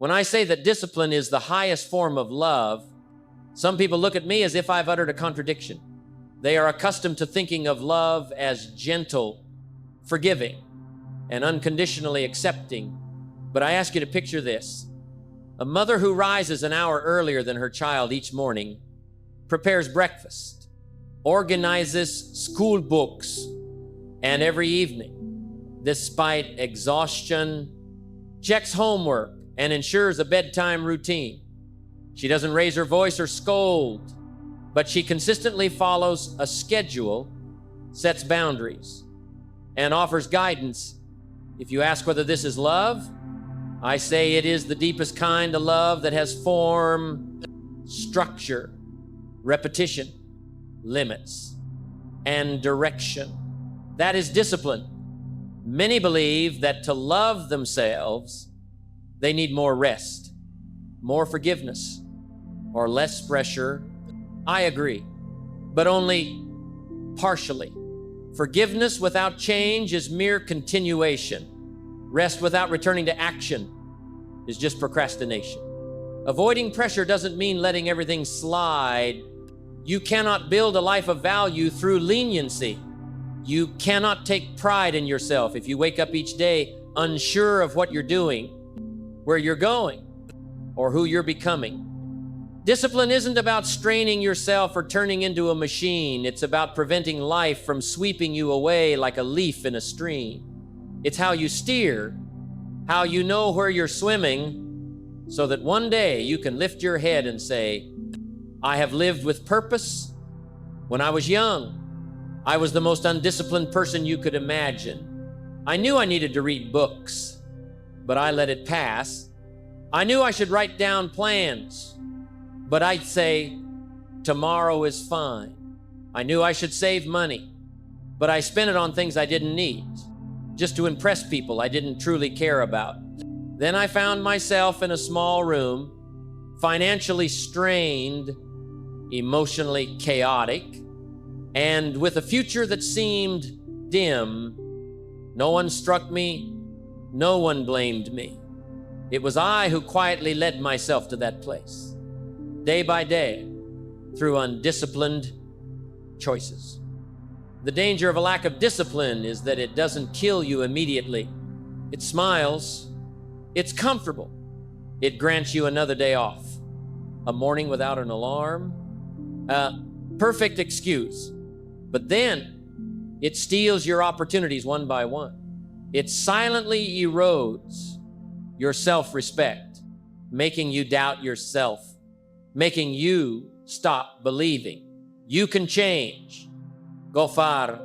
When I say that discipline is the highest form of love, some people look at me as if I've uttered a contradiction. They are accustomed to thinking of love as gentle, forgiving, and unconditionally accepting. But I ask you to picture this. A mother who rises an hour earlier than her child each morning, prepares breakfast, organizes school books, and every evening, despite exhaustion, checks homework and ensures a bedtime routine. She doesn't raise her voice or scold, but she consistently follows a schedule, sets boundaries, and offers guidance. If you ask whether this is love, I say it is the deepest kind of love that has form, structure, repetition, limits, and direction. That is discipline. Many believe that to love themselves, they need more rest, more forgiveness, or less pressure. I agree, but only partially. Forgiveness without change is mere continuation. Rest without returning to action is just procrastination. Avoiding pressure doesn't mean letting everything slide. You cannot build a life of value through leniency. You cannot take pride in yourself if you wake up each day unsure of what you're doing, where you're going, or who you're becoming. Discipline isn't about straining yourself or turning into a machine. It's about preventing life from sweeping you away like a leaf in a stream. It's how you steer, how you know where you're swimming, so that one day you can lift your head and say, I have lived with purpose. When I was young, I was the most undisciplined person you could imagine. I knew I needed to read books, but I let it pass. I knew I should write down plans, but I'd say, tomorrow is fine. I knew I should save money, but I spent it on things I didn't need, just to impress people I didn't truly care about. Then I found myself in a small room, financially strained, emotionally chaotic, and with a future that seemed dim. No one struck me, no one blamed me. It was I who quietly led myself to that place, day by day, through undisciplined choices. The danger of a lack of discipline is that it doesn't kill you immediately. It smiles, it's comfortable, it grants you another day off, a morning without an alarm, a perfect excuse. But then it steals your opportunities one by one. It silently erodes your self-respect, making you doubt yourself, making you stop believing you can change, go far,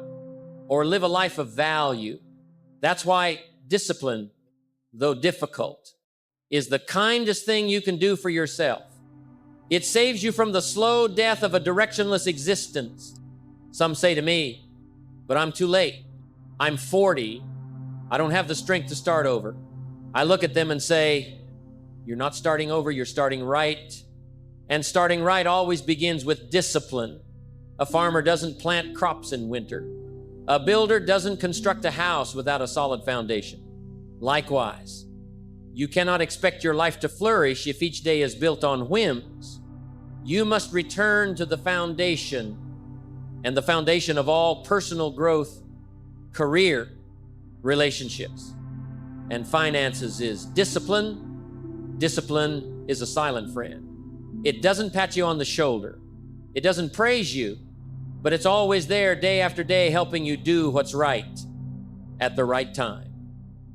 or live a life of value. That's why discipline, though difficult, is the kindest thing you can do for yourself. It saves you from the slow death of a directionless existence. Some say to me, but I'm too late. I'm 40. I don't have the strength to start over. I look at them and say, you're not starting over, you're starting right. And starting right always begins with discipline. A farmer doesn't plant crops in winter. A builder doesn't construct a house without a solid foundation. Likewise, you cannot expect your life to flourish if each day is built on whims. You must return to the foundation, and the foundation of all personal growth, career, relationships, and finances is discipline. Discipline is a silent friend. It doesn't pat you on the shoulder. It doesn't praise you, but it's always there day after day helping you do what's right at the right time.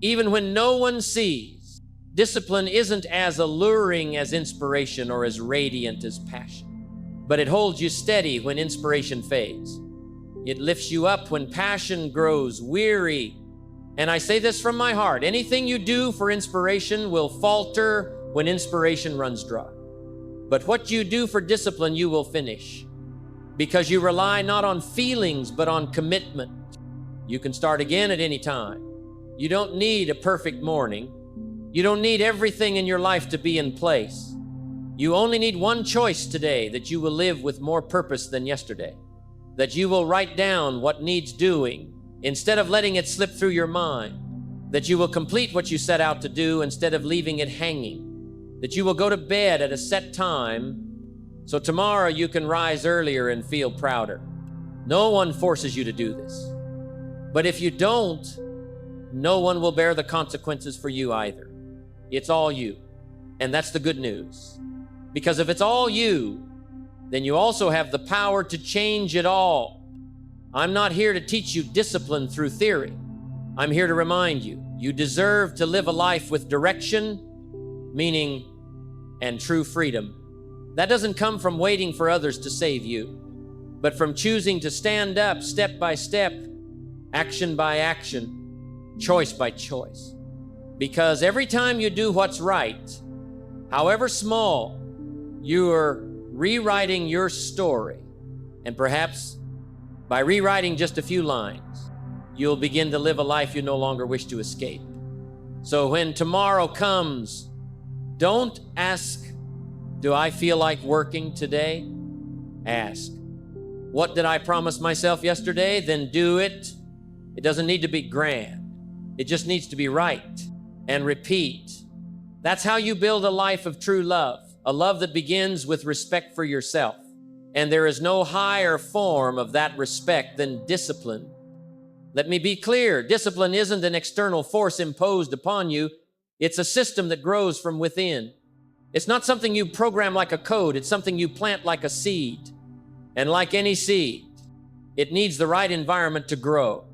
Even when no one sees, discipline isn't as alluring as inspiration or as radiant as passion, but it holds you steady when inspiration fades. It lifts you up when passion grows weary. And I say this from my heart, anything you do for inspiration will falter when inspiration runs dry. But what you do for discipline, you will finish, because you rely not on feelings, but on commitment. You can start again at any time. You don't need a perfect morning. You don't need everything in your life to be in place. You only need one choice today, that you will live with more purpose than yesterday, that you will write down what needs doing instead of letting it slip through your mind, that you will complete what you set out to do instead of leaving it hanging. that you will go to bed at a set time so tomorrow you can rise earlier and feel prouder. No one forces you to do this. But if you don't, no one will bear the consequences for you either. It's all you. And that's the good news. Because if it's all you, then you also have the power to change it all. I'm not here to teach you discipline through theory. I'm here to remind you, you deserve to live a life with direction, meaning, and true freedom. That doesn't come from waiting for others to save you, but from choosing to stand up step by step, action by action, choice by choice. Because every time you do what's right, however small, you're rewriting your story. And perhaps by rewriting just a few lines, you'll begin to live a life you no longer wish to escape. So when tomorrow comes, don't ask, do I feel like working today? Ask, what did I promise myself yesterday? Then do it. It doesn't need to be grand. It just needs to be right. And repeat. That's how you build a life of true love, a love that begins with respect for yourself. And there is no higher form of that respect than discipline. Let me be clear, discipline isn't an external force imposed upon you. It's a system that grows from within. It's not something you program like a code. It's something you plant like a seed. And like any seed, it needs the right environment to grow.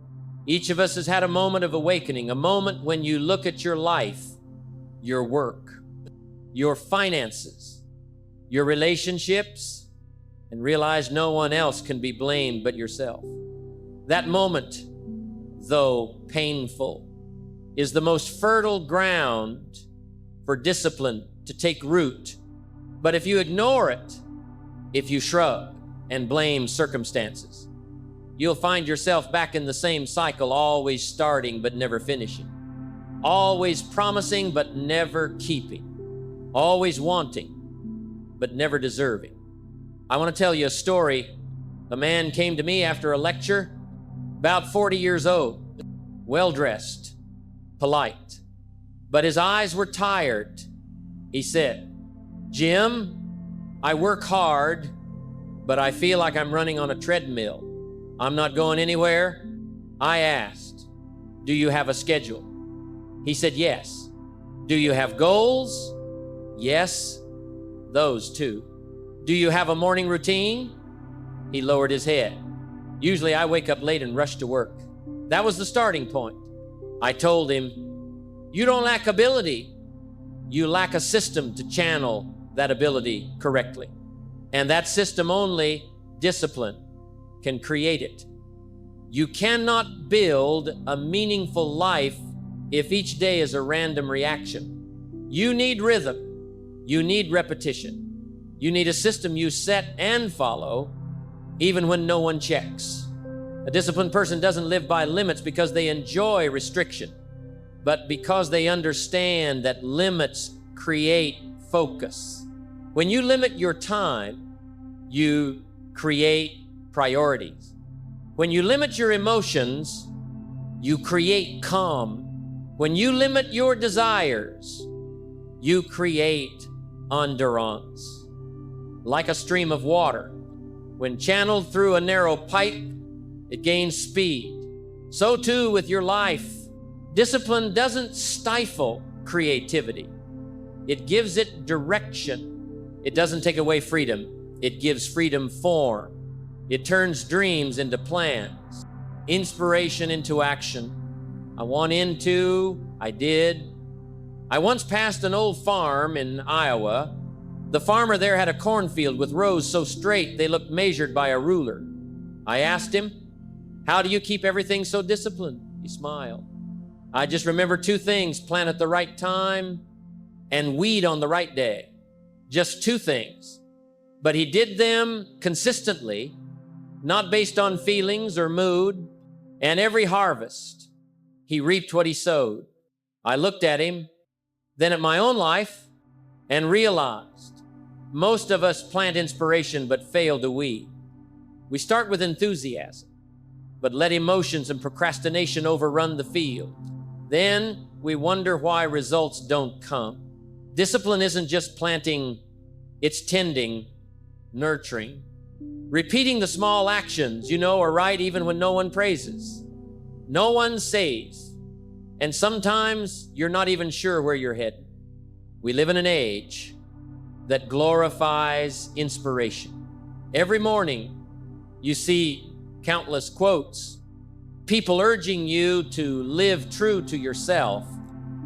Each of us has had a moment of awakening, a moment when you look at your life, your work, your finances, your relationships, and realize no one else can be blamed but yourself. That moment, though painful, is the most fertile ground for discipline to take root. But if you ignore it, if you shrug and blame circumstances, you'll find yourself back in the same cycle, always starting but never finishing, always promising but never keeping, always wanting but never deserving. I want to tell you a story. A man came to me after a lecture, about 40 years old, well-dressed, polite, but his eyes were tired. He said, "Jim, I work hard, but I feel like I'm running on a treadmill. I'm not going anywhere." I asked, "Do you have a schedule?" He said, "Yes." "Do you have goals?" "Yes, those too." "Do you have a morning routine?" He lowered his head. "Usually I wake up late and rush to work." That was the starting point. I told him, "You don't lack ability. You lack a system to channel that ability correctly. And that system only discipline can create it. You cannot build a meaningful life if each day is a random reaction. You need rhythm. You need repetition. You need a system you set and follow, even when no one checks. A disciplined person doesn't live by limits because they enjoy restriction, but because they understand that limits create focus. When you limit your time, you create priorities. When you limit your emotions, you create calm. When you limit your desires, you create endurance. Like a stream of water, when channeled through a narrow pipe, it gains speed. So too with your life. Discipline doesn't stifle creativity. It gives it direction. It doesn't take away freedom. It gives freedom form. It turns dreams into plans, inspiration into action. I did. I once passed an old farm in Iowa. The farmer there had a cornfield with rows so straight they looked measured by a ruler. I asked him, "How do you keep everything so disciplined?" He smiled. "I just remember two things: plant at the right time and weed on the right day." Just two things. But he did them consistently, not based on feelings or mood. And every harvest, he reaped what he sowed. I looked at him, then at my own life, and realized most of us plant inspiration but fail to weed. We start with enthusiasm, but let emotions and procrastination overrun the field. Then we wonder why results don't come. Discipline isn't just planting, it's tending, nurturing, repeating the small actions you know are right even when no one praises. No one says, and sometimes you're not even sure where you're headed. We live in an age that glorifies inspiration. Every morning you see countless quotes, people urging you to live true to yourself,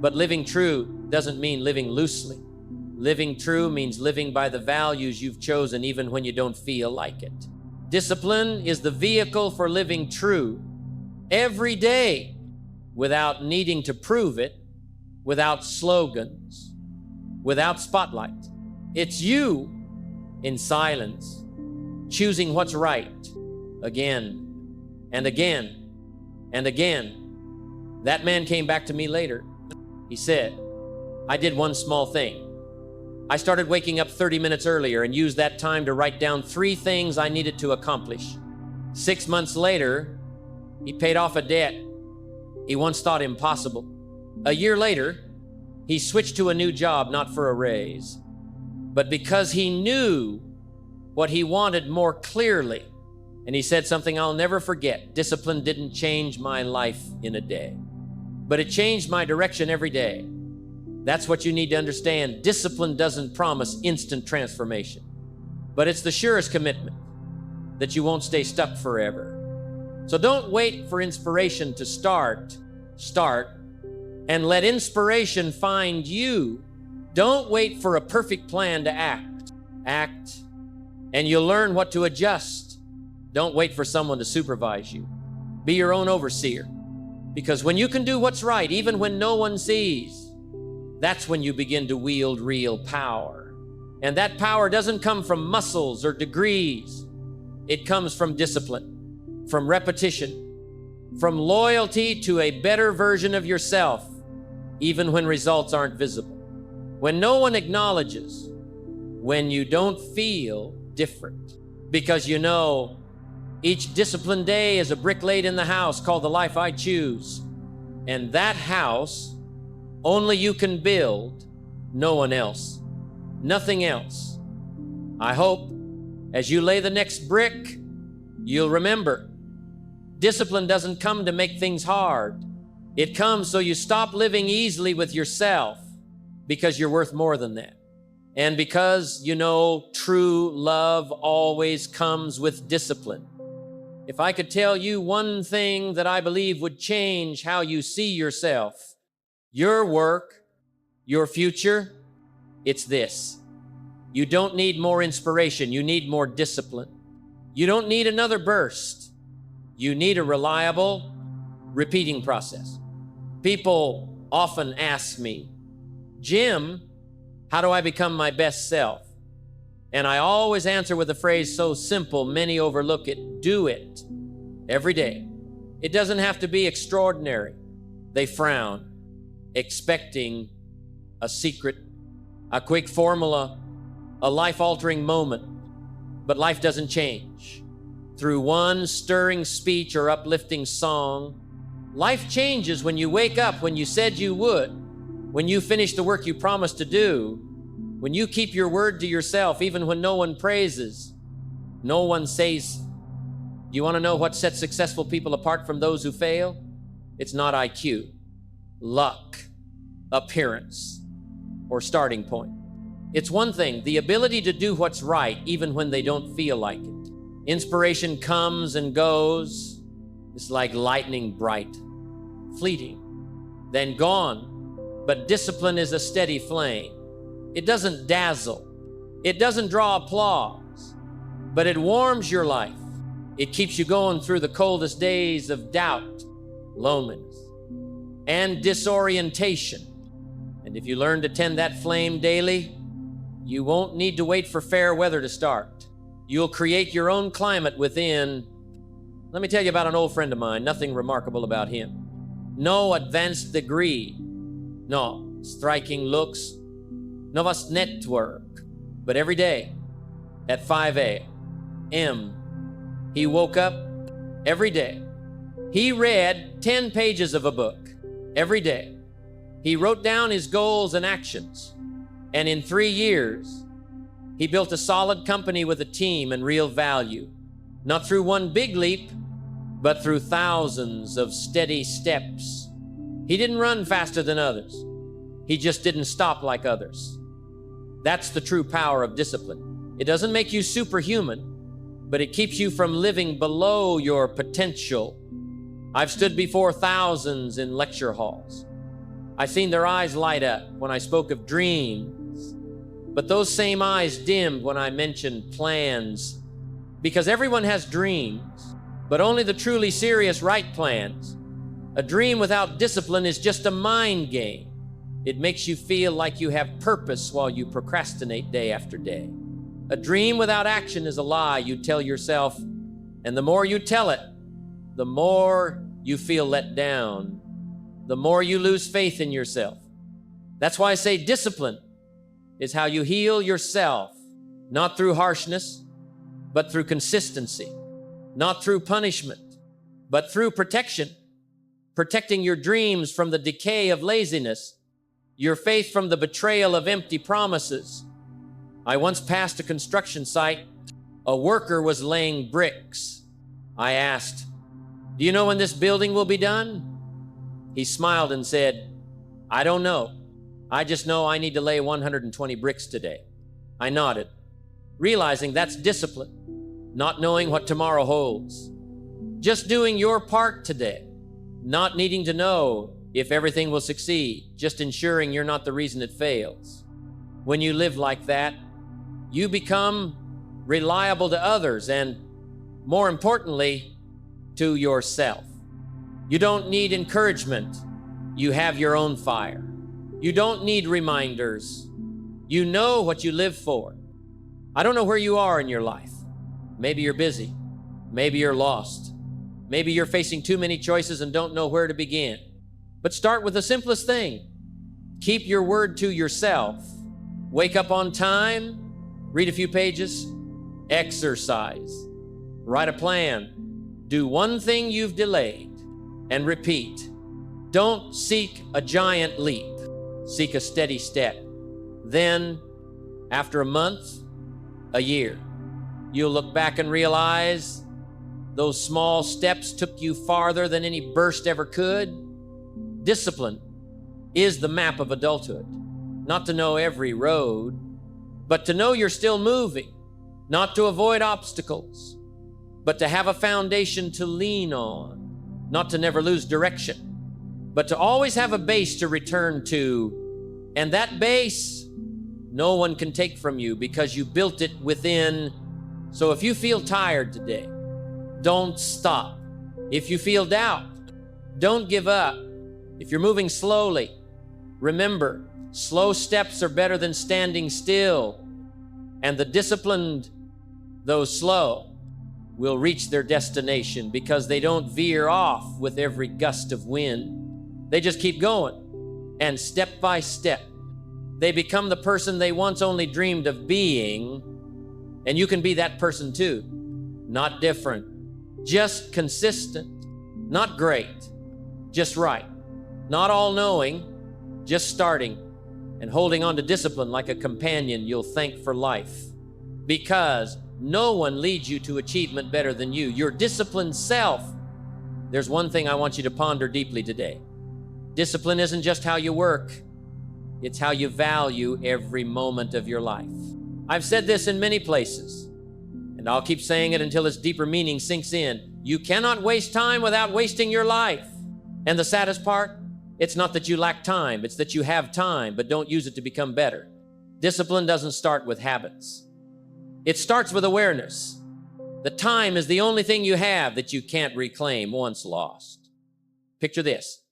but living true doesn't mean living loosely. Living true means living by the values you've chosen even when you don't feel like it. Discipline is the vehicle for living true every day without needing to prove it, without slogans, without spotlight. It's you in silence, choosing what's right again and again and again. That man came back to me later. He said, I did one small thing. I started waking up 30 minutes earlier and used that time to write down 3 things I needed to accomplish. 6 months later, he paid off a debt he once thought impossible. A year later, he switched to a new job, not for a raise, but because he knew what he wanted more clearly. And he said something I'll never forget. Discipline didn't change my life in a day, but it changed my direction every day. That's what you need to understand. Discipline doesn't promise instant transformation, but it's the surest commitment that you won't stay stuck forever. So don't wait for inspiration to start, and let inspiration find you. Don't wait for a perfect plan to act, and you'll learn what to adjust. Don't wait for someone to supervise you. Be your own overseer, because when you can do what's right, even when no one sees, that's when you begin to wield real power. And that power doesn't come from muscles or degrees. It comes from discipline, from repetition, from loyalty to a better version of yourself, even when results aren't visible. When no one acknowledges, when you don't feel different, because you know each disciplined day is a brick laid in the house called the life I choose. And that house only you can build, no one else, nothing else. I hope as you lay the next brick, you'll remember, discipline doesn't come to make things hard. It comes so you stop living easily with yourself, because you're worth more than that. And because you know true love always comes with discipline. If I could tell you one thing that I believe would change how you see yourself, your work, your future, it's this. You don't need more inspiration. You need more discipline. You don't need another burst. You need a reliable, repeating process. People often ask me, Jim, how do I become my best self? And I always answer with a phrase so simple, many overlook it. Do it every day. It doesn't have to be extraordinary. They frown, expecting a secret, a quick formula, a life-altering moment. But life doesn't change through one stirring speech or uplifting song. Life changes when you wake up when you said you would, when you finish the work you promised to do, when you keep your word to yourself even when no one praises, no one says. You want to know what sets successful people apart from those who fail? It's not IQ, luck, appearance, or starting point. It's one thing, the ability to do what's right even when they don't feel like it. Inspiration comes and goes. It's like lightning, bright, fleeting, then gone. But discipline is a steady flame. It doesn't dazzle. It doesn't draw applause, but it warms your life. It keeps you going through the coldest days of doubt, loneliness, and disorientation. And if you learn to tend that flame daily, you won't need to wait for fair weather to start. You'll create your own climate within. Let me tell you about an old friend of mine, nothing remarkable about him. No advanced degree, no striking looks, no vast network. But every day at 5 a.m., he woke up every day. He read 10 pages of a book every day. He wrote down his goals and actions. And in 3 years, he built a solid company with a team and real value, not through one big leap, but through thousands of steady steps. He didn't run faster than others. He just didn't stop like others. That's the true power of discipline. It doesn't make you superhuman, but it keeps you from living below your potential. I've stood before thousands in lecture halls. I've seen their eyes light up when I spoke of dreams, but those same eyes dimmed when I mentioned plans, because everyone has dreams, but only the truly serious write plans. A dream without discipline is just a mind game. It makes you feel like you have purpose while you procrastinate day after day. A dream without action is a lie you tell yourself, and the more you tell it, the more you feel let down, the more you lose faith in yourself. That's why I say discipline is how you heal yourself, not through harshness, but through consistency, not through punishment, but through protection, protecting your dreams from the decay of laziness, your faith from the betrayal of empty promises. I once passed a construction site. A worker was laying bricks. I asked, "Do you know when this building will be done?" He smiled and said, "I don't know. I just know I need to lay 120 bricks today." I nodded, realizing that's discipline, not knowing what tomorrow holds. Just doing your part today, not needing to know if everything will succeed, just ensuring you're not the reason it fails. When you live like that, you become reliable to others and, more importantly, to yourself. You don't need encouragement. You have your own fire. You don't need reminders. You know what you live for. I don't know where you are in your life. Maybe you're busy. Maybe you're lost. Maybe you're facing too many choices and don't know where to begin. But start with the simplest thing. Keep your word to yourself. Wake up on time. Read a few pages. Exercise. Write a plan. Do one thing you've delayed and repeat. Don't seek a giant leap. Seek a steady step. Then, after a month, a year, you'll look back and realize those small steps took you farther than any burst ever could. Discipline is the map of adulthood. Not to know every road, but to know you're still moving. Not to avoid obstacles, but to have a foundation to lean on. Not to never lose direction, but to always have a base to return to. And that base, no one can take from you because you built it within. So if you feel tired today, don't stop. If you feel doubt, don't give up. If you're moving slowly, remember, slow steps are better than standing still. And the disciplined, though slow, will reach their destination because they don't veer off with every gust of wind. They just keep going. And step by step, they become the person they once only dreamed of being. And you can be that person too. Not different, just consistent, not great, just right. Not all-knowing, just starting and holding on to discipline like a companion you'll thank for life. Because no one leads you to achievement better than you, your disciplined self. There's one thing I want you to ponder deeply today. Discipline isn't just how you work, it's how you value every moment of your life. I've said this in many places, and I'll keep saying it until its deeper meaning sinks in. You cannot waste time without wasting your life. And the saddest part, it's not that you lack time, it's that you have time, but don't use it to become better. Discipline doesn't start with habits. It starts with awareness. The time is the only thing you have that you can't reclaim once lost. Picture this.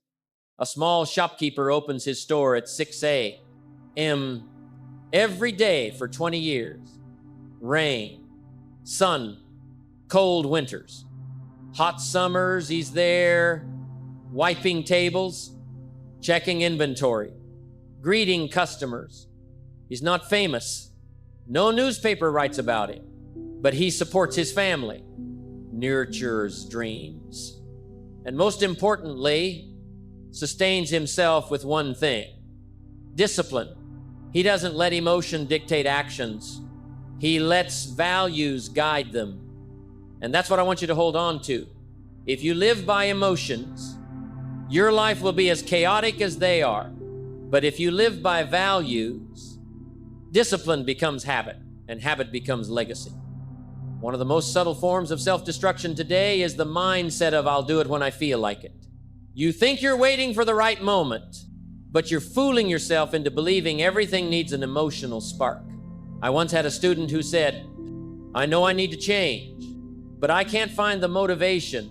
A small shopkeeper opens his store at 6 a.m. every day for 20 years. Rain, sun, cold winters, hot summers, he's there, wiping tables, checking inventory, greeting customers. He's not famous. No newspaper writes about him, but he supports his family, nurtures dreams, and most importantly, sustains himself with one thing: discipline. He doesn't let emotion dictate actions. He lets values guide them. And that's what I want you to hold on to. If you live by emotions, your life will be as chaotic as they are. But if you live by values, discipline becomes habit, and habit becomes legacy. One of the most subtle forms of self-destruction today is the mindset of, I'll do it when I feel like it. You think you're waiting for the right moment, but you're fooling yourself into believing everything needs an emotional spark. I once had a student who said, I know I need to change, but I can't find the motivation.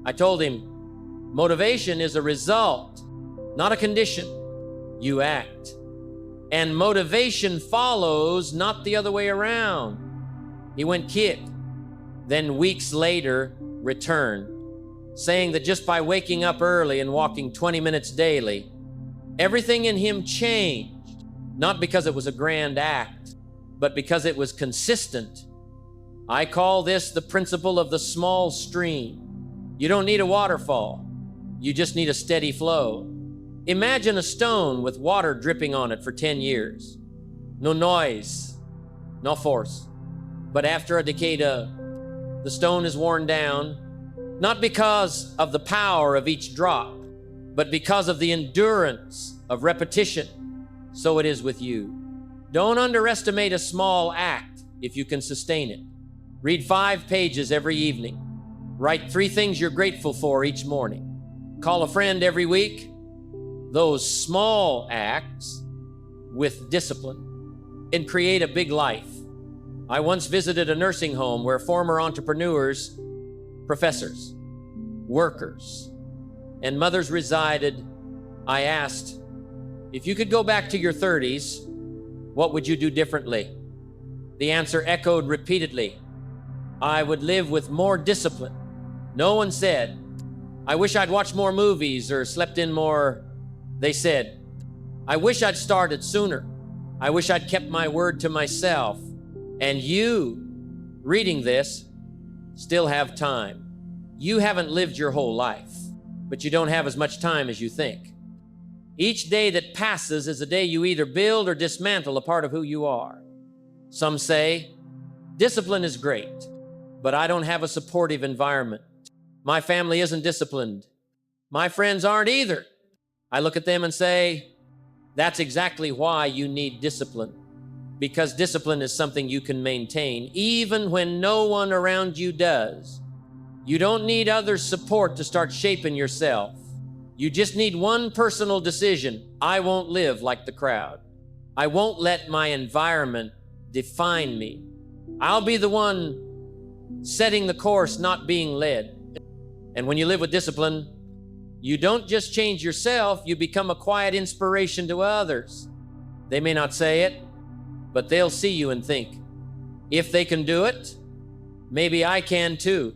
I told him, motivation is a result, not a condition. You act. And motivation follows, not the other way around. He went kid. Then weeks later, returned, saying that just by waking up early and walking 20 minutes daily, everything in him changed, not because it was a grand act, but because it was consistent. I call this the principle of the small stream. You don't need a waterfall. You just need a steady flow. Imagine a stone with water dripping on it for 10 years. No noise, no force. But after a decade, the stone is worn down, not because of the power of each drop, but because of the endurance of repetition. So it is with you. Don't underestimate a small act if you can sustain it. Read 5 pages every evening. Write 3 things you're grateful for each morning. Call a friend every week. Those small acts with discipline and create a big life. I once visited a nursing home where former entrepreneurs, professors, workers, and mothers resided. I asked, if you could go back to your 30s, what would you do differently? The answer echoed repeatedly. I would live with more discipline. No one said, I wish I'd watched more movies or slept in more. They said, I wish I'd started sooner. I wish I'd kept my word to myself. And you, reading this, still have time. You haven't lived your whole life, but you don't have as much time as you think. Each day that passes is a day you either build or dismantle a part of who you are. Some say, discipline is great, but I don't have a supportive environment. My family isn't disciplined. My friends aren't either. I look at them and say, that's exactly why you need discipline. Because discipline is something you can maintain even when no one around you does. You don't need other support to start shaping yourself. You just need one personal decision. I won't live like the crowd. I won't let my environment define me. I'll be the one setting the course, not being led. And when you live with discipline, you don't just change yourself, you become a quiet inspiration to others. They may not say it, but they'll see you and think, if they can do it, maybe I can too.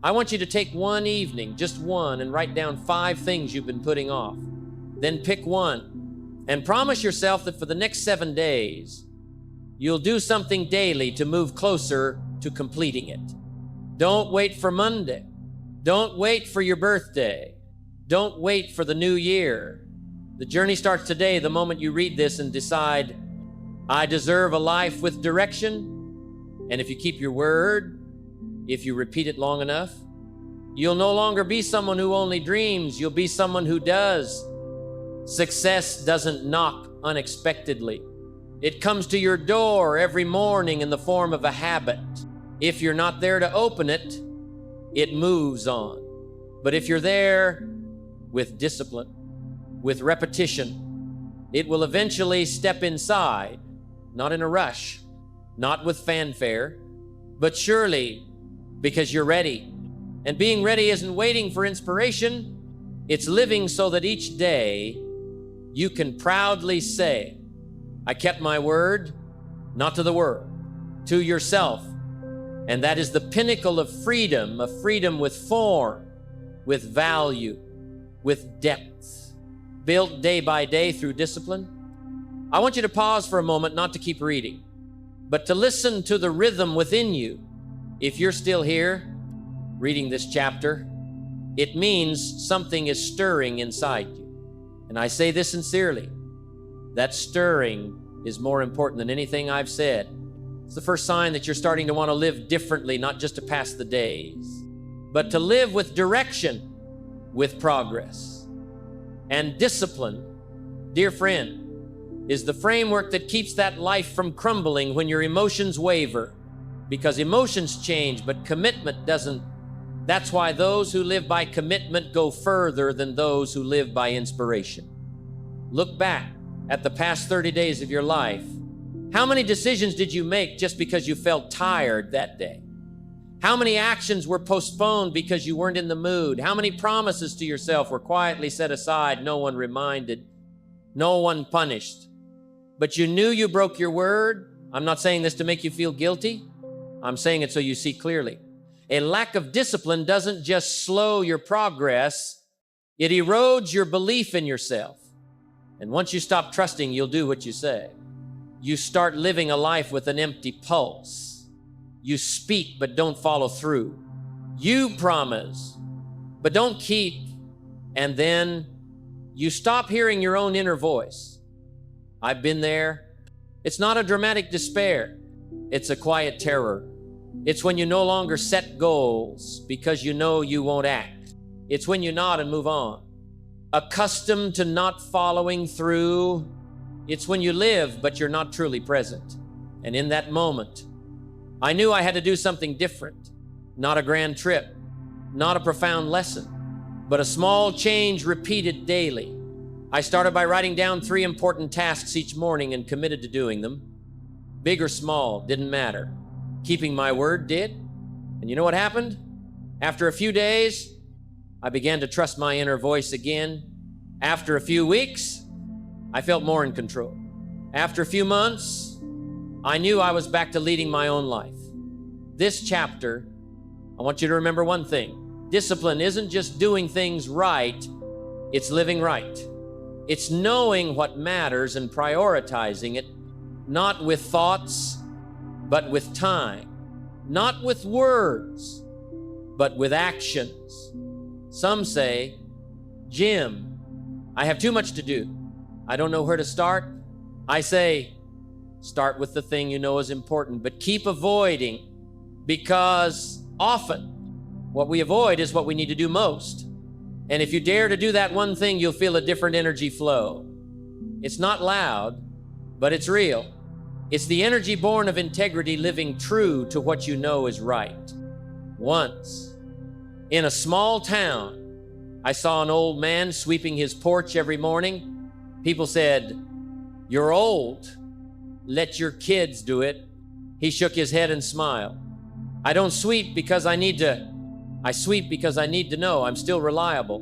I want you to take one evening, just one, and write down 5 things you've been putting off. Then pick one and promise yourself that for the next 7 days, you'll do something daily to move closer to completing it. Don't wait for Monday. Don't wait for your birthday. Don't wait for the new year. The journey starts today, the moment you read this and decide, I deserve a life with direction. And if you keep your word, if you repeat it long enough, you'll no longer be someone who only dreams. You'll be someone who does. Success doesn't knock unexpectedly. It comes to your door every morning in the form of a habit. If you're not there to open it, it moves on. But if you're there with discipline, with repetition, it will eventually step inside, not in a rush, not with fanfare, but surely because you're ready. And being ready isn't waiting for inspiration. It's living so that each day you can proudly say, I kept my word, not to the world, to yourself. And that is the pinnacle of freedom, a freedom with form, with value, with depth, built day by day through discipline. I want you to pause for a moment, not to keep reading, but to listen to the rhythm within you. If you're still here reading this chapter, it means something is stirring inside you. And I say this sincerely, That stirring is more important than anything I've said. It's the first sign that you're starting to want to live differently, not just to pass the days, but to live with direction, with progress. And discipline, dear friend, is the framework that keeps that life from crumbling when your emotions waver. Because emotions change, but commitment doesn't. That's why those who live by commitment go further than those who live by inspiration. Look back at the past 30 days of your life. How many decisions did you make just because you felt tired that day? How many actions were postponed because you weren't in the mood? How many promises to yourself were quietly set aside, no one reminded, no one punished? But you knew you broke your word. I'm not saying this to make you feel guilty. I'm saying it so you see clearly. A lack of discipline doesn't just slow your progress, it erodes your belief in yourself. And once you stop trusting, you'll do what you say. You start living a life with an empty pulse. You speak, but don't follow through. You promise, but don't keep. And then you stop hearing your own inner voice. I've been there. It's not a dramatic despair. It's a quiet terror. It's when you no longer set goals because you know you won't act. It's when you nod and move on. Accustomed to not following through. It's when you live, but you're not truly present. And in that moment, I knew I had to do something different. Not a grand trip, not a profound lesson, but a small change repeated daily. I started by writing down 3 important tasks each morning and committed to doing them. Big or small, didn't matter. Keeping my word did. And you know what happened? After a few days, I began to trust my inner voice again. After a few weeks, I felt more in control. After a few months, I knew I was back to leading my own life. This chapter, I want you to remember one thing. Discipline isn't just doing things right, it's living right. It's knowing what matters and prioritizing it, not with thoughts, but with time. Not with words, but with actions. Some say, Jim, I have too much to do. I don't know where to start. I say, start with the thing you know is important, but keep avoiding, because often what we avoid is what we need to do most. And if you dare to do that one thing, you'll feel a different energy flow. It's not loud, but it's real. It's the energy born of integrity, living true to what you know is right. Once, in a small town, I saw an old man sweeping his porch every morning. People said, "You're old. Let your kids do it." He shook his head and smiled. I don't sweep because I need to. I sweep because I need to know I'm still reliable.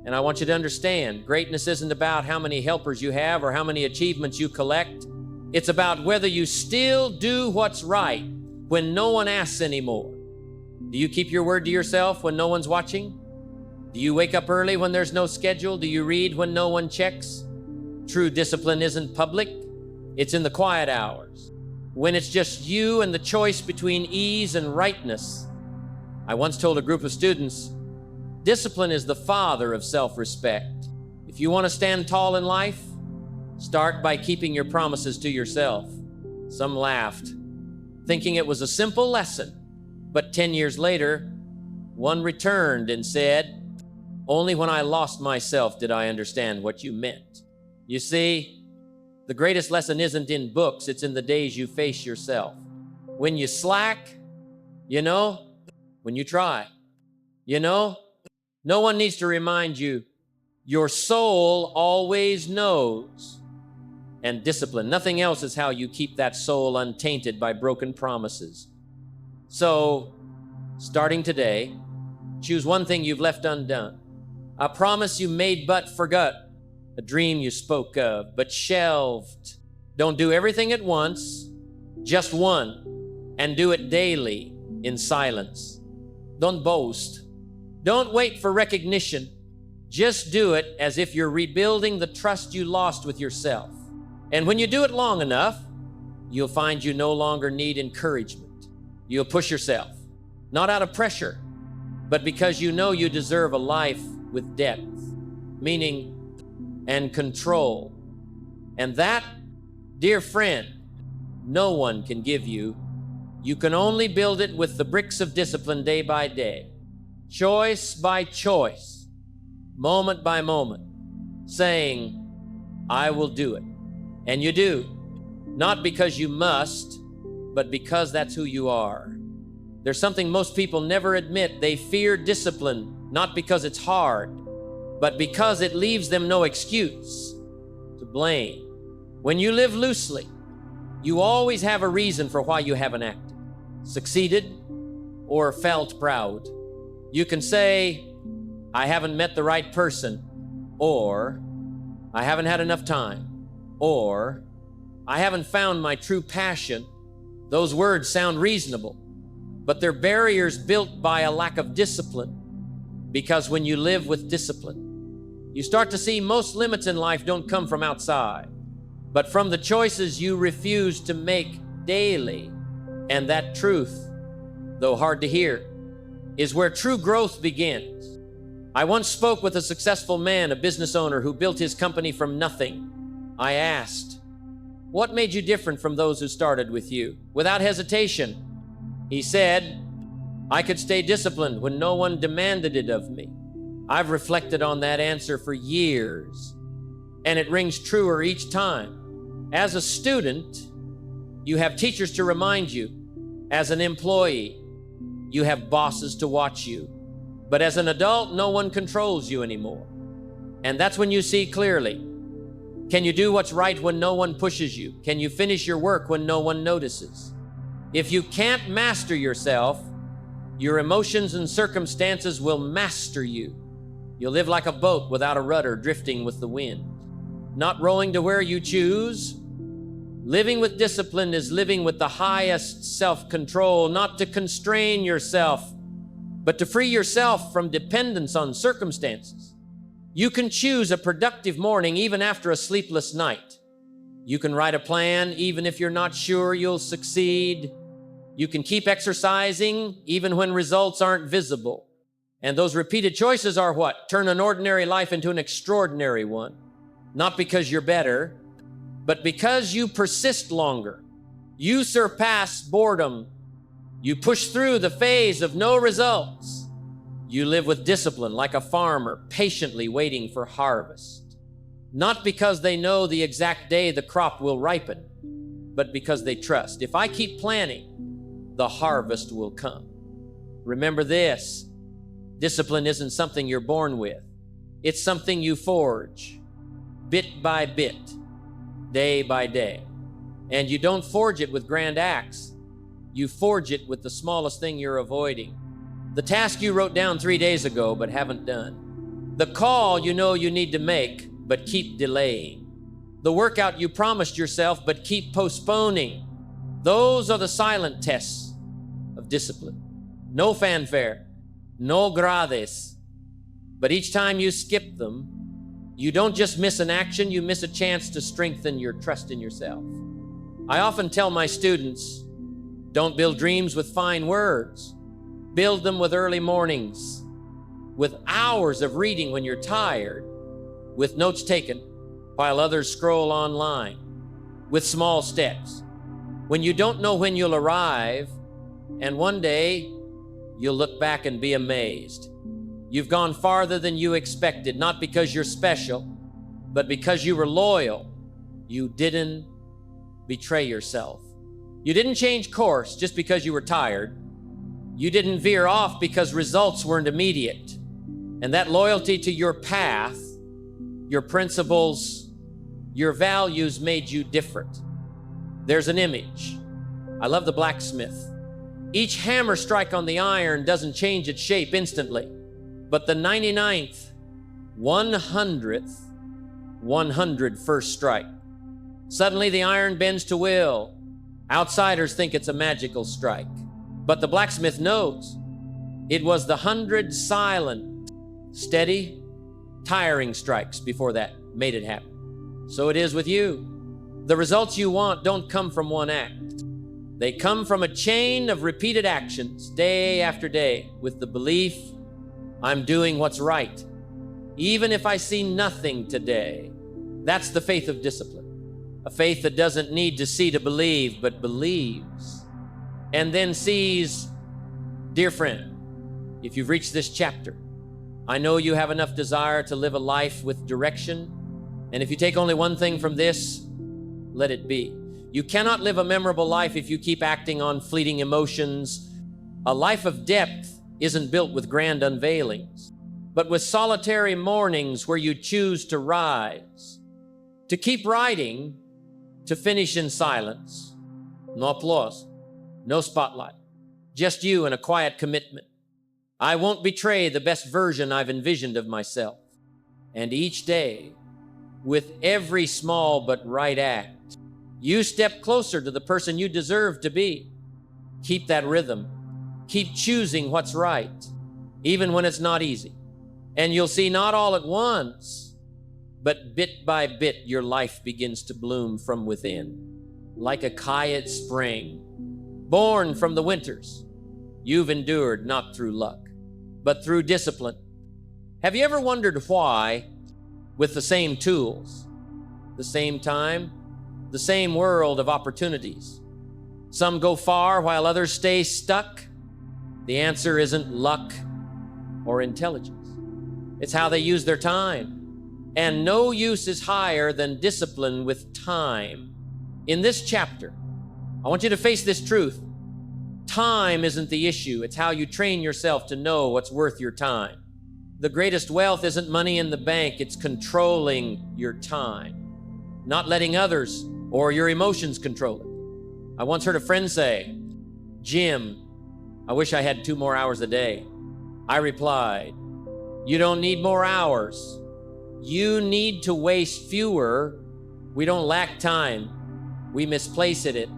And I want you to understand, greatness isn't about how many helpers you have or how many achievements you collect. It's about whether you still do what's right when no one asks anymore. Do you keep your word to yourself when no one's watching? Do you wake up early when there's no schedule? Do you read when no one checks? True discipline isn't public. It's in the quiet hours, when it's just you and the choice between ease and rightness. I once told a group of students, discipline is the father of self-respect. If you want to stand tall in life, start by keeping your promises to yourself. Some laughed, thinking it was a simple lesson. But 10 years later, one returned and said, only when I lost myself did I understand what you meant. You see, the greatest lesson isn't in books, it's in the days you face yourself. When you slack, when you try, no one needs to remind you. Your soul always knows. And discipline, nothing else is how you keep that soul untainted by broken promises. So, starting today, choose one thing you've left undone. A promise you made but forgot. A dream you spoke of but shelved. Don't do everything at once, just one, and do it daily in silence. Don't boast. Don't wait for recognition. Just do it as if you're rebuilding the trust you lost with yourself. And when you do it long enough, you'll find you no longer need encouragement. You'll push yourself, not out of pressure, but because you know you deserve a life with depth, meaning, and control. And that, dear friend, no one can give you. You can only build it with the bricks of discipline day by day, choice by choice, moment by moment, saying, I will do it. And you do, not because you must, but because that's who you are. There's something most people never admit. They fear discipline, not because it's hard, but because it leaves them no excuse to blame. When you live loosely, you always have a reason for why you haven't acted, succeeded, or felt proud. You can say, I haven't met the right person, or I haven't had enough time, or I haven't found my true passion. Those words sound reasonable, but they're barriers built by a lack of discipline. Because when you live with discipline, you start to see most limits in life don't come from outside, but from the choices you refuse to make daily. And that truth, though hard to hear, is where true growth begins. I once spoke with a successful man, a business owner who built his company from nothing. I asked, what made you different from those who started with you? Without hesitation, he said, I could stay disciplined when no one demanded it of me. I've reflected on that answer for years, and it rings truer each time. As a student, you have teachers to remind you. As an employee, you have bosses to watch you. But as an adult, no one controls you anymore. And that's when you see clearly. Can you do what's right when no one pushes you? Can you finish your work when no one notices? If you can't master yourself, your emotions and circumstances will master you. You'll live like a boat without a rudder, drifting with the wind, not rowing to where you choose. Living with discipline is living with the highest self-control, not to constrain yourself, but to free yourself from dependence on circumstances. You can choose a productive morning even after a sleepless night. You can write a plan even if you're not sure you'll succeed. You can keep exercising even when results aren't visible. And those repeated choices are what? Turn an ordinary life into an extraordinary one. Not because you're better, but because you persist longer. You surpass boredom. You push through the phase of no results. You live with discipline like a farmer, patiently waiting for harvest. Not because they know the exact day the crop will ripen, but because they trust. If I keep planting, the harvest will come. Remember this, discipline isn't something you're born with. It's something you forge, bit by bit, day by day. And you don't forge it with grand acts. You forge it with the smallest thing you're avoiding. The task you wrote down 3 days ago but haven't done. The call you know you need to make but keep delaying. The workout you promised yourself but keep postponing. Those are the silent tests of discipline. No fanfare, no grades. But each time you skip them, you don't just miss an action, you miss a chance to strengthen your trust in yourself. I often tell my students, don't build dreams with fine words. Build them with early mornings, with hours of reading when you're tired, with notes taken while others scroll online, with small steps. When you don't know when you'll arrive, and one day you'll look back and be amazed. You've gone farther than you expected, not because you're special, but because you were loyal. You didn't betray yourself. You didn't change course just because you were tired. You didn't veer off because results weren't immediate. And that loyalty to your path, your principles, your values made you different. There's an image. I love the blacksmith. Each hammer strike on the iron doesn't change its shape instantly, but the 99th, 100th, 101st strike. Suddenly the iron bends to will. Outsiders think it's a magical strike, but the blacksmith knows it was the 100 silent, steady, tiring strikes before that made it happen. So it is with you. The results you want don't come from one act. They come from a chain of repeated actions day after day with the belief, I'm doing what's right, even if I see nothing today. That's the faith of discipline. A faith that doesn't need to see to believe, but believes and then sees. Dear friend, if you've reached this chapter, I know you have enough desire to live a life with direction. And if you take only one thing from this, let it be. You cannot live a memorable life if you keep acting on fleeting emotions. A life of depth isn't built with grand unveilings, but with solitary mornings where you choose to rise, to keep writing, to finish in silence. No applause, no spotlight, just you and a quiet commitment. I won't betray the best version I've envisioned of myself. And each day, with every small but right act, you step closer to the person you deserve to be. Keep that rhythm. Keep choosing what's right, even when it's not easy. And you'll see not all at once, but bit by bit, your life begins to bloom from within, like a quiet spring, born from the winters you've endured, not through luck, but through discipline. Have you ever wondered why, with the same tools, the same time, the same world of opportunities, some go far while others stay stuck? The answer isn't luck or intelligence. It's how they use their time. And no use is higher than discipline with time. In this chapter, I want you to face this truth. Time isn't the issue. It's how you train yourself to know what's worth your time. The greatest wealth isn't money in the bank. It's controlling your time, not letting others or your emotions control it. I once heard a friend say, "Jim, I wish I had 2 more hours a day." I replied, "You don't need more hours. You need to waste fewer." We don't lack time. We misplace it.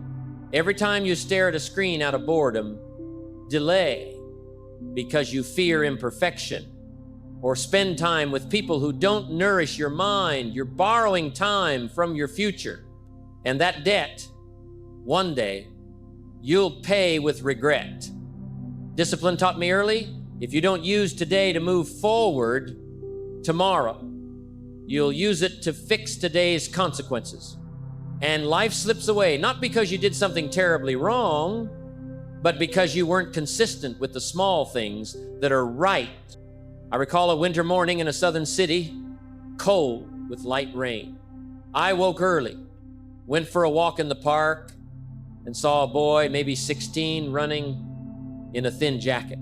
Every time you stare at a screen out of boredom, delay because you fear imperfection, or spend time with people who don't nourish your mind. You're borrowing time from your future. And that debt, one day, you'll pay with regret. Discipline taught me early, if you don't use today to move forward, tomorrow, you'll use it to fix today's consequences. And life slips away, not because you did something terribly wrong, but because you weren't consistent with the small things that are right. I recall a winter morning in a southern city, cold with light rain. I woke early, went for a walk in the park, and saw a boy, maybe 16, running in a thin jacket.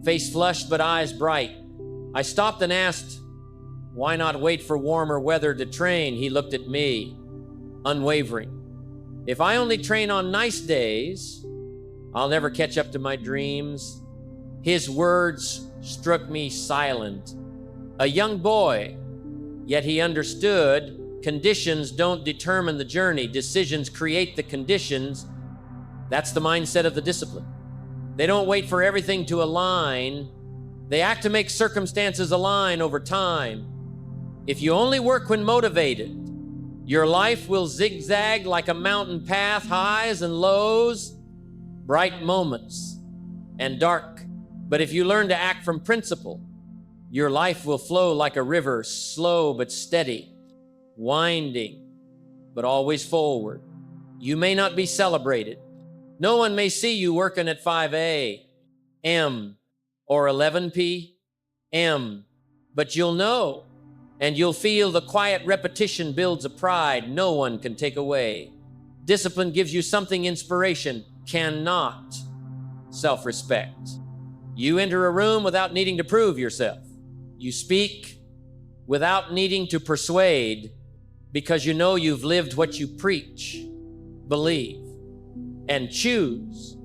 Face flushed, but eyes bright. I stopped and asked, "Why not wait for warmer weather to train?" He looked at me, unwavering. "If I only train on nice days, I'll never catch up to my dreams." His words struck me silent. A young boy, yet he understood conditions don't determine the journey. Decisions create the conditions. That's the mindset of the discipline. They don't wait for everything to align. They act to make circumstances align over time. If you only work when motivated, your life will zigzag like a mountain path, highs and lows, bright moments and dark. But if you learn to act from principle, your life will flow like a river, slow but steady, winding, but always forward. You may not be celebrated. No one may see you working at 5 a.m. or 11 p.m., but you'll know, and you'll feel the quiet repetition builds a pride no one can take away. Discipline gives you something inspiration cannot: self-respect. You enter a room without needing to prove yourself. You speak without needing to persuade, because you know you've lived what you preach, believe, and choose.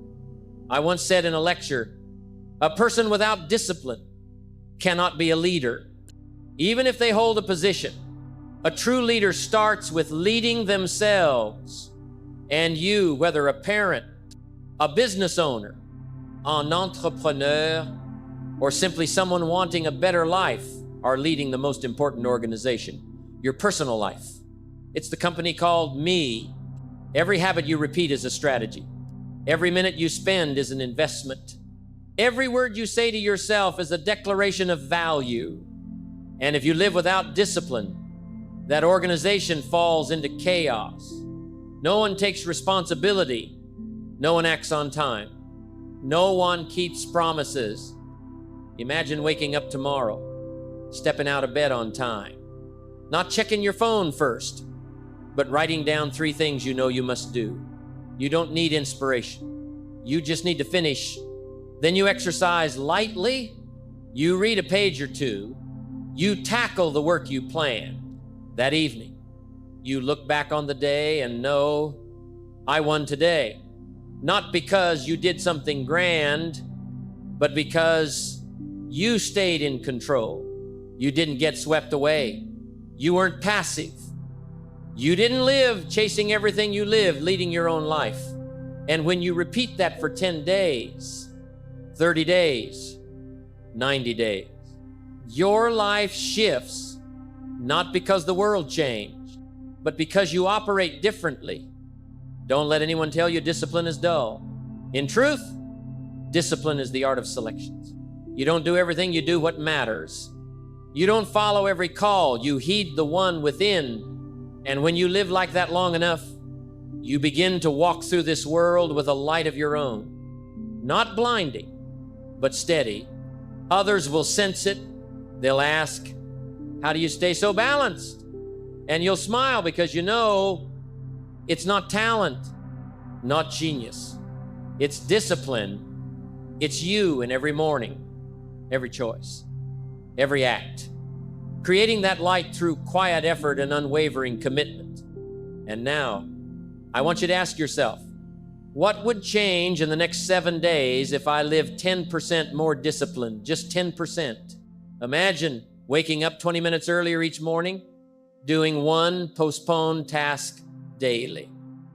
I once said in a lecture, a person without discipline cannot be a leader, even if they hold a position. A true leader starts with leading themselves. And you, whether a parent, a business owner, an entrepreneur, or simply someone wanting a better life, are leading the most important organization, your personal life. It's the company called me. Every habit you repeat is a strategy. Every minute you spend is an investment. Every word you say to yourself is a declaration of value. And if you live without discipline, That organization falls into chaos. No one takes responsibility. No one acts on time. No one keeps promises. Imagine waking up tomorrow, stepping out of bed on time, not checking your phone first, but writing down 3 things you know you must do. You don't need inspiration. You just need to finish. Then you exercise lightly. You read a page or 2. You tackle the work you planned. That evening, you look back on the day and know, I won today. Not because you did something grand, but because you stayed in control. You didn't get swept away. You weren't passive. You didn't live chasing everything you lived, leading your own life. And when you repeat that for 10 days, 30 days, 90 days, your life shifts, not because the world changed, but because you operate differently. Don't let anyone tell you discipline is dull. In truth, discipline is the art of selections. You don't do everything, you do what matters. You don't follow every call, you heed the one within. And when you live like that long enough, you begin to walk through this world with a light of your own. Not blinding, but steady. Others will sense it. They'll ask, how do you stay so balanced? And you'll smile because you know it's not talent, not genius. It's discipline. It's you in every morning, every choice, every act. Creating that light through quiet effort and unwavering commitment. And now, I want you to ask yourself, what would change in the next 7 days if I lived 10% more disciplined, just 10%? Imagine waking up 20 minutes earlier each morning, doing 1 postponed task daily,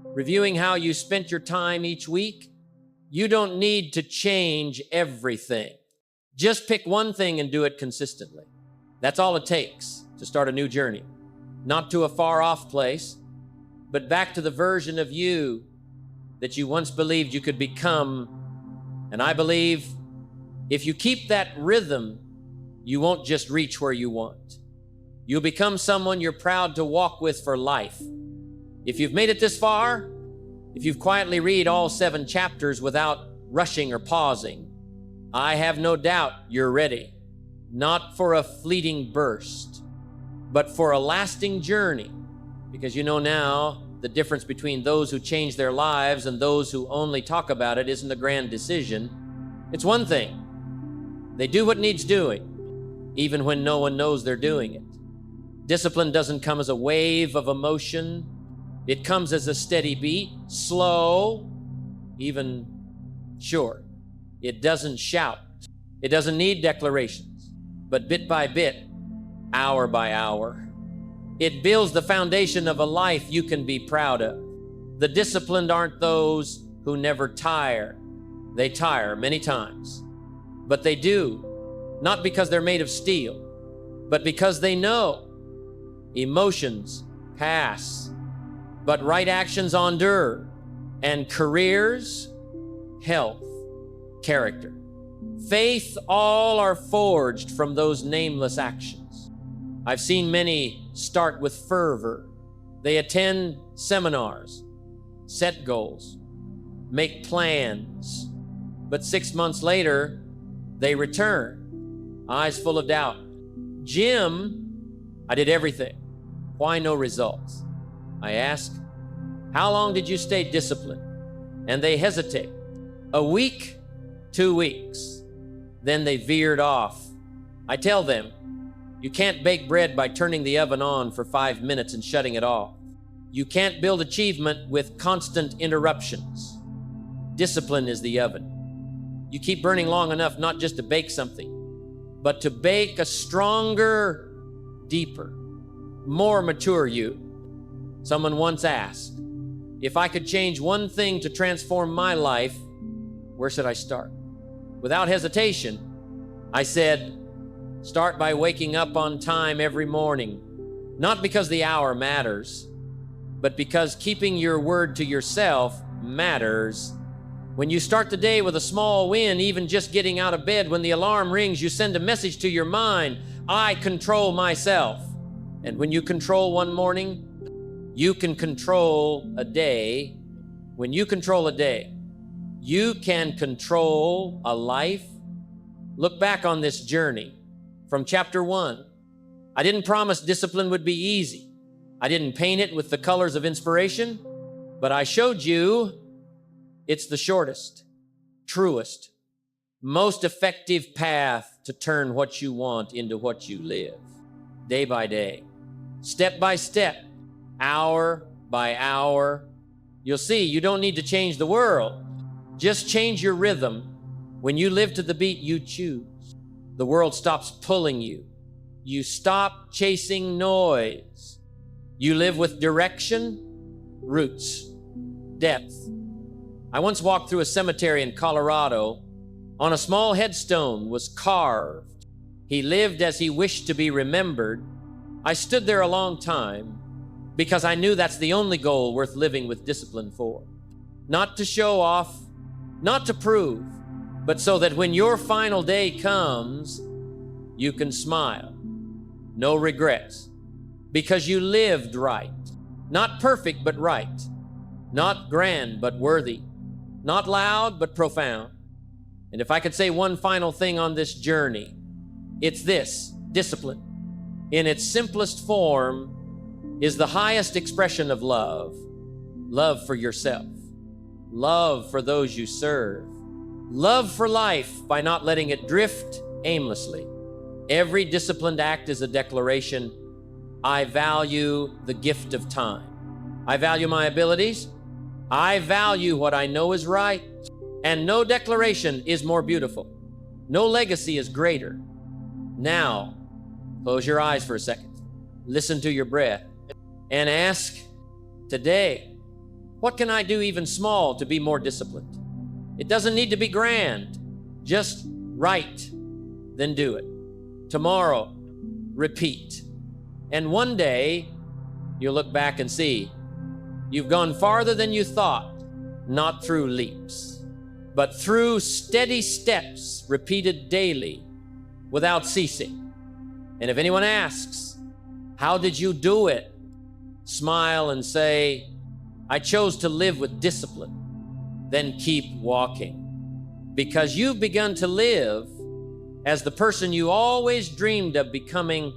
reviewing how you spent your time each week. You don't need to change everything. Just pick one thing and do it consistently. That's all it takes to start a new journey. Not to a far-off place, but back to the version of you that you once believed you could become. And I believe if you keep that rhythm, you won't just reach where you want. You'll become someone you're proud to walk with for life. If you've made it this far, if you've quietly read all 7 chapters without rushing or pausing, I have no doubt you're ready, not for a fleeting burst, but for a lasting journey, because you know now the difference between those who change their lives and those who only talk about it isn't a grand decision. It's one thing. They do what needs doing, even when no one knows they're doing it. Discipline doesn't come as a wave of emotion. It comes as a steady beat, slow, even short. It doesn't shout. It doesn't need declarations, but bit by bit, hour by hour. It builds the foundation of a life you can be proud of. The disciplined aren't those who never tire. They tire many times, but they do, not because they're made of steel, but because they know emotions pass, but right actions endure, and careers, health, character, faith, all are forged from those nameless actions. I've seen many start with fervor. They attend seminars, set goals, make plans, but 6 months later, they return, eyes full of doubt. Jim, I did everything. Why no results? I ask, how long did you stay disciplined? And they hesitate. A week, 2 weeks. Then they veered off. I tell them, you can't bake bread by turning the oven on for 5 minutes and shutting it off. You can't build achievement with constant interruptions. Discipline is the oven. You keep burning long enough not just to bake something, but to bake a stronger, deeper, more mature you. Someone once asked, if I could change one thing to transform my life, where should I start? Without hesitation, I said, start by waking up on time every morning, not because the hour matters, but because keeping your word to yourself matters. When you start the day with a small win, even just getting out of bed when the alarm rings, you send a message to your mind, I control myself. And when you control one morning, you can control a day. When you control a day, you can control a life. Look back on this journey from chapter 1. I didn't promise discipline would be easy. I didn't paint it with the colors of inspiration, but I showed you it's the shortest, truest, most effective path to turn what you want into what you live. Day by day, step by step, hour by hour. You'll see you don't need to change the world. Just change your rhythm. When you live to the beat you choose, the world stops pulling you. You stop chasing noise. You live with direction, roots, depth. I once walked through a cemetery in Colorado. On a small headstone was carved, "He lived as he wished to be remembered." I stood there a long time because I knew that's the only goal worth living with discipline for. Not to show off, not to prove, but so that when your final day comes, you can smile. No regrets, because you lived right. Not perfect, but right. Not grand, but worthy. Not loud, but profound. And if I could say one final thing on this journey, it's this: discipline, in its simplest form, is the highest expression of love. Love for yourself. Love for those you serve. Love for life by not letting it drift aimlessly. Every disciplined act is a declaration: I value the gift of time. I value my abilities. I value what I know is right. And no declaration is more beautiful. No legacy is greater. Now, close your eyes for a second. Listen to your breath and ask today, what can I do even small to be more disciplined? It doesn't need to be grand. Just right, then do it. Tomorrow, repeat. And one day, you'll look back and see you've gone farther than you thought, not through leaps, but through steady steps repeated daily without ceasing. And if anyone asks, how did you do it? Smile and say, I chose to live with discipline. Then keep walking, because you've begun to live as the person you always dreamed of becoming